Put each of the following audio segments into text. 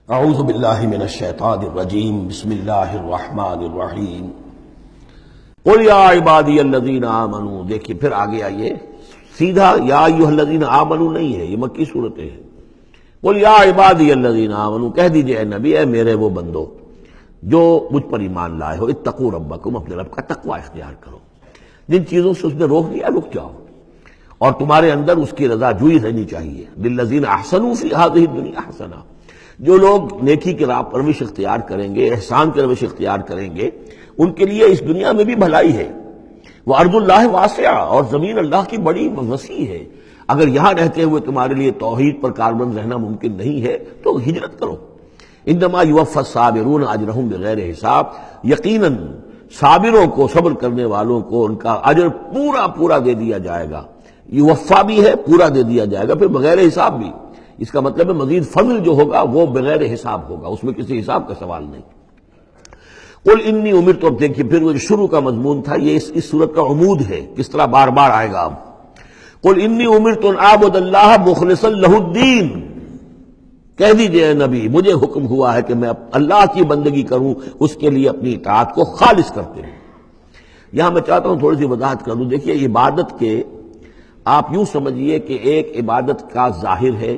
اعوذ باللہ من الشیطان الرجیم بسم اللہ الرحمن الرحیم قل یا عبادی الذین آمنوا. دیکھیے پھر آگے آئیے، سیدھا یا ایھا الذین آمنوا نہیں ہے، یہ مکی صورتیں ہیں. قل یا عبادی الذین آمنوا، کہہ دیجئے اے نبی، اے میرے وہ بندو جو مجھ پر ایمان لائے ہو، اتقوا ربکم، اپنے رب کا تقوی اختیار کرو. جن چیزوں سے اس نے روک دیا رک جاؤ، اور تمہارے اندر اس کی رضا جوئی رہنی چاہیے. للذین احسنوا فی ہذہ الدنیا حسنہ، جو لوگ نیکی کی راہ پرورش اختیار کریں گے، احسان کی روش اختیار کریں گے، ان کے لیے اس دنیا میں بھی بھلائی ہے. وَأَرْضُ اللَّهِ وَاسِعَةٌ، اور زمین اللہ کی بڑی وسیع ہے. اگر یہاں رہتے ہوئے تمہارے لیے توحید پر کاربند رہنا ممکن نہیں ہے تو ہجرت کرو. انما یوفی الصابرون اجرہم بغیر حساب، یقیناً صابروں کو، صبر کرنے والوں کو ان کا اجر پورا پورا دے دیا جائے گا. یوفا بھی ہے، پورا دے دیا جائے گا، پھر بغیر حساب بھی. اس کا مطلب ہے مزید فضل جو ہوگا وہ بغیر حساب ہوگا، اس میں کسی حساب کا سوال نہیں. قل انی امرت، اب دیکھیے پھر وہ جو شروع کا مضمون تھا یہ اس صورت کا عمود ہے، کس طرح بار بار آئے گا. اب قل انی امرت ان اعبد اللہ مخلصا لہ الدین، کہہ دیجئے اے نبی مجھے حکم ہوا ہے کہ میں اللہ کی بندگی کروں، اس کے لیے اپنی اطاعت کو خالص کرتے ہوں. یہاں میں چاہتا ہوں تھوڑی سی وضاحت کر دوں. دیکھیے عبادت کے آپ یوں سمجھیے کہ ایک عبادت کا ظاہر ہے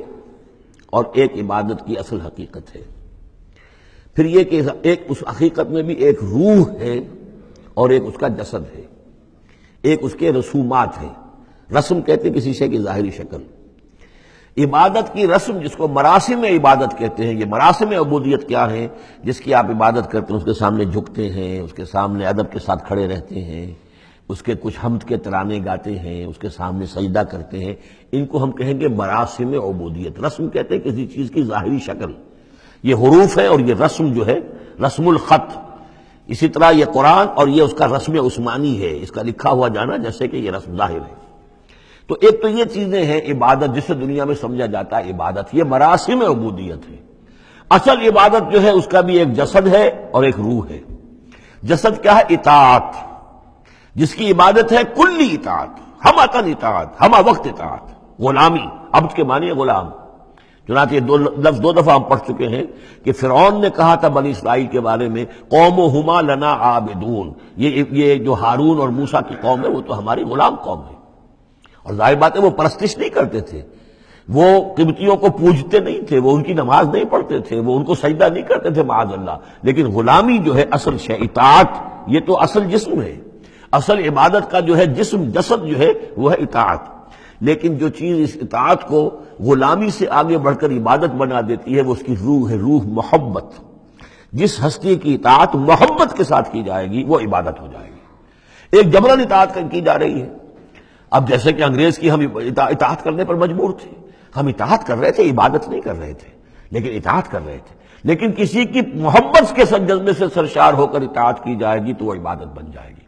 اور ایک عبادت کی اصل حقیقت ہے. پھر یہ کہ ایک اس حقیقت میں بھی ایک روح ہے اور ایک اس کا جسد ہے، ایک اس کے رسومات ہیں. رسم کہتے ہیں کسی شے کی ظاہری شکل. عبادت کی رسم جس کو مراسم عبادت کہتے ہیں، یہ مراسم عبودیت کیا ہیں؟ جس کی آپ عبادت کرتے ہیں، اس کے سامنے جھکتے ہیں، اس کے سامنے ادب کے ساتھ کھڑے رہتے ہیں، اس کے کچھ حمد کے ترانے گاتے ہیں، اس کے سامنے سجدہ کرتے ہیں. ان کو ہم کہیں گے مراسم عبودیت. رسم کہتے ہیں کسی چیز کی ظاہری شکل. یہ حروف ہے اور یہ رسم جو ہے رسم الخط. اسی طرح یہ قرآن اور یہ اس کا رسم عثمانی ہے، اس کا لکھا ہوا جانا جیسے کہ یہ رسم ظاہر ہے. تو ایک تو یہ چیزیں ہیں عبادت جسے دنیا میں سمجھا جاتا ہے عبادت، یہ مراسم عبودیت ہے. اصل عبادت جو ہے اس کا بھی ایک جسد ہے اور ایک روح ہے. جسد کیا ہے؟ اطاعت، جس کی عبادت ہے کلی اطاعت، ہم اطاعت، ہم وقت اطاعت. غلامی، عبد کے معنی ہے غلام. چنانچہ یہ دو دفعہ ہم پڑھ چکے ہیں کہ فرعون نے کہا تھا بنی اسرائیل کے بارے میں قومہما لنا عابدون، یہ جو ہارون اور موسیٰ کی قوم ہے وہ تو ہماری غلام قوم ہے. اور ظاہر بات ہے وہ پرستش نہیں کرتے تھے، وہ قبطیوں کو پوجتے نہیں تھے، وہ ان کی نماز نہیں پڑھتے تھے، وہ ان کو سجدہ نہیں کرتے تھے معاذ اللہ. لیکن غلامی جو ہے اصل شے، اطاعت یہ تو اصل جسم ہے. اصل عبادت کا جو ہے جسم، جسد جو ہے وہ ہے اطاعت. لیکن جو چیز اس اطاعت کو غلامی سے آگے بڑھ کر عبادت بنا دیتی ہے وہ اس کی روح ہے، روح محبت. جس ہستی کی اطاعت محبت کے ساتھ کی جائے گی وہ عبادت ہو جائے گی. ایک جبرن اطاعت کی جا رہی ہے. اب جیسے کہ انگریز کی ہم اطاعت کرنے پر مجبور تھے، ہم اطاعت کر رہے تھے، عبادت نہیں کر رہے تھے لیکن اطاعت کر رہے تھے. لیکن کسی کی محبت کے جذبے سے سرشار ہو کر اطاعت کی جائے گی تو وہ عبادت بن جائے گی.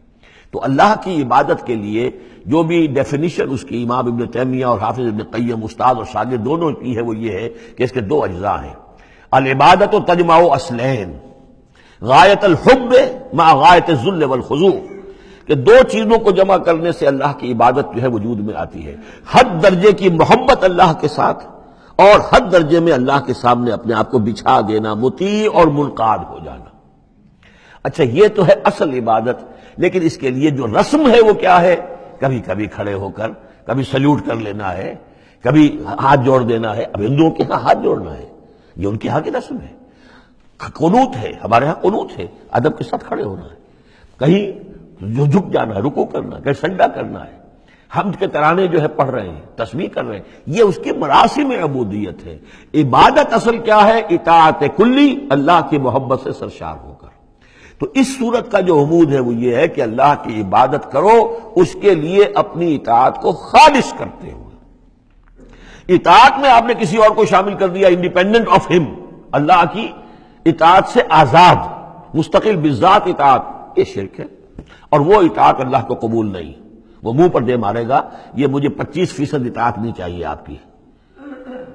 تو اللہ کی عبادت کے لیے جو بھی ڈیفینیشن اس کی امام ابن تیمیہ اور حافظ ابن قیم استاد اور شاگرد دونوں کی ہے وہ یہ ہے کہ اس کے دو اجزاء ہیں. العبادت تجمع اصلین، غایت الحب مع غایت الذل والخضوع، کہ دو چیزوں کو جمع کرنے سے اللہ کی عبادت جو ہے وجود میں آتی ہے. حد درجے کی محبت اللہ کے ساتھ اور حد درجے میں اللہ کے سامنے اپنے آپ کو بچھا دینا، مطیع اور منقاد ہو جانا. اچھا یہ تو ہے اصل عبادت. لیکن اس کے لیے جو رسم ہے وہ کیا ہے؟ کبھی کبھی کھڑے ہو کر کبھی سلیوٹ کر لینا ہے، کبھی ہاتھ جوڑ دینا ہے. اب ہندوؤں کے ہاں ہاتھ جوڑنا ہے، یہ ان کے ہاں کی رسم ہے. قنوت ہے، ہمارے ہاں قنوت ہے، ادب کے ساتھ کھڑے ہونا ہے. کہیں جو جھک جانا ہے، رکوع کرنا ہے، کہیں سجدہ کرنا ہے. حمد کے ترانے جو ہے پڑھ رہے ہیں، تسبیح کر رہے ہیں، یہ اس کی مراسم عبودیت ہے. عبادت اصل کیا ہے؟ اطاعت کلی، اللہ کی محبت سے سرشار ہو کر. تو اس صورت کا جو عمود ہے وہ یہ ہے کہ اللہ کی عبادت کرو، اس کے لیے اپنی اطاعت کو خالص کرتے ہوئے. اطاعت میں آپ نے کسی اور کو شامل کر دیا انڈیپینڈنٹ آف ہم، اللہ کی اطاعت سے آزاد مستقل بذات اطاعت، یہ شرک ہے. اور وہ اطاعت اللہ کو قبول نہیں. وہ منہ پر دے مارے گا یہ مجھے 25% اطاعت نہیں چاہیے آپ کی.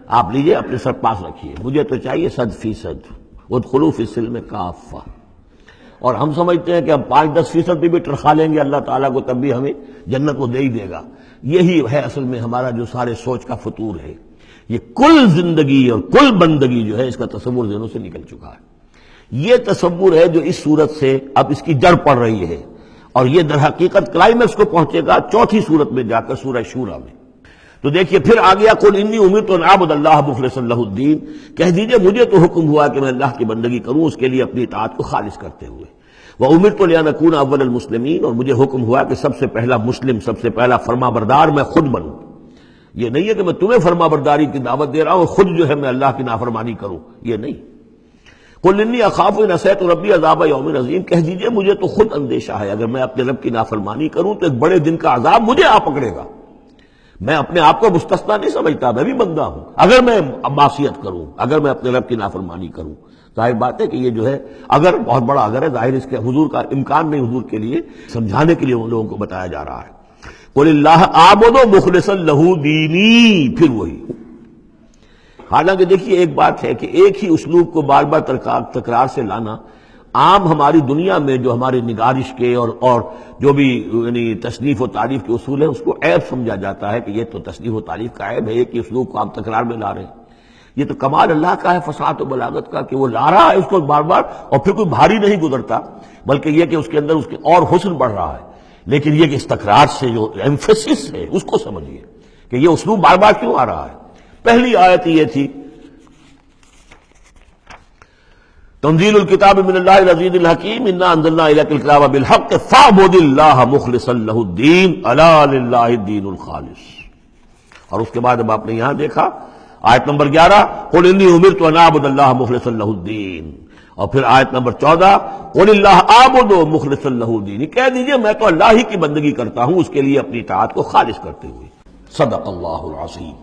آپ لیجئے اپنے سر پاس رکھیے، مجھے تو چاہیے 100%. ادخلوا فی السلم کافہ. اور ہم سمجھتے ہیں کہ ہم 5-10% بھی ٹرخا لیں گے اللہ تعالیٰ کو تب بھی ہمیں جنت کو دے ہی دے گا. یہی ہے اصل میں ہمارا جو سارے سوچ کا فطور ہے یہ کل زندگی اور کل بندگی جو ہے اس کا تصور ذہنوں سے نکل چکا ہے. یہ تصور ہے جو اس صورت سے اب اس کی جڑ پڑ رہی ہے، اور یہ در حقیقت کلائمیکس کو پہنچے گا چوتھی صورت میں جا کر سورہ شورى میں. تو دیکھیے پھر آ گیا قل انی امرت ان اعبد اللہ مخلصا لہ الدین، کہہ دیجئے مجھے تو حکم ہوا کہ میں اللہ کی بندگی کروں اس کے لیے اپنی اطاعت کو خالص کرتے ہوئے. وامرت لان اکون اول المسلمین، اور مجھے حکم ہوا کہ سب سے پہلا مسلم، سب سے پہلا فرما بردار میں خود بنوں. یہ نہیں ہے کہ میں تمہیں فرما برداری کی دعوت دے رہا ہوں خود جو ہے میں اللہ کی نافرمانی کروں، یہ نہیں. قل انی اخاف ان عصیت ربی عذاب یوم عظیم، کہہ دیجئے مجھے تو خود اندیشہ ہے اگر میں اپنے رب کی نافرمانی کروں تو ایک بڑے دن کا عذاب مجھے آ پکڑے گا. میں اپنے آپ کو مستثنا نہیں سمجھتا، میں بھی بندہ ہوں. اگر میں معصیت کروں، اگر میں اپنے رب کی نافرمانی کروں، ظاہر بات ہے کہ یہ جو ہے اگر بہت بڑا اگر ہے، ظاہر اس کے حضور کا امکان نہیں، حضور کے لیے سمجھانے کے لیے ان لوگوں کو بتایا جا رہا ہے. قل اللہ اعبد مخلصا لہ دینی، پھر وہی. حالانکہ دیکھیے ایک بات ہے کہ ایک ہی اسلوب کو بار بار تکرار سے لانا عام ہماری دنیا میں جو ہماری نگارش کے اور جو بھی یعنی تصنیف و تعریف کے اصول ہیں اس کو عیب سمجھا جاتا ہے کہ یہ تو تصنیف و تعریف کا عیب ہے، ایک ہی اسلوب کو آپ تکرار میں لا رہے ہیں. یہ تو کمال اللہ کا ہے فصاحت و بلاغت کا کہ وہ لا رہا ہے اس کو بار بار، اور پھر کوئی بھاری نہیں گزرتا، بلکہ یہ کہ اس کے اندر اس کے اور حسن بڑھ رہا ہے. لیکن یہ کہ اس تکرار سے جو ایمفیسس ہے اس کو سمجھیے کہ یہ اسلوب بار بار کیوں آ رہا ہے. پہلی آیت یہ تھی تنزیل الکتاب من اللہ العزیز الحکیم انا انزلنا الیک الکتاب بالحق فاعبد اللہ مخلصا لہ الدین الا للہ الدین الخالص. اور اس کے بعد اب آپ نے یہاں دیکھا آیت نمبر 11 قل انی امرت ان اعبد اللہ مخلصا لہ الدین، اور پھر آیت نمبر 14 قل اللہ اعبد مخلصا لہ الدین، کہہ دیجئے میں تو اللہ ہی کی بندگی کرتا ہوں اس کے لیے اپنی اطاعت کو خالص کرتے ہوئے. صدق اللہ العظیم.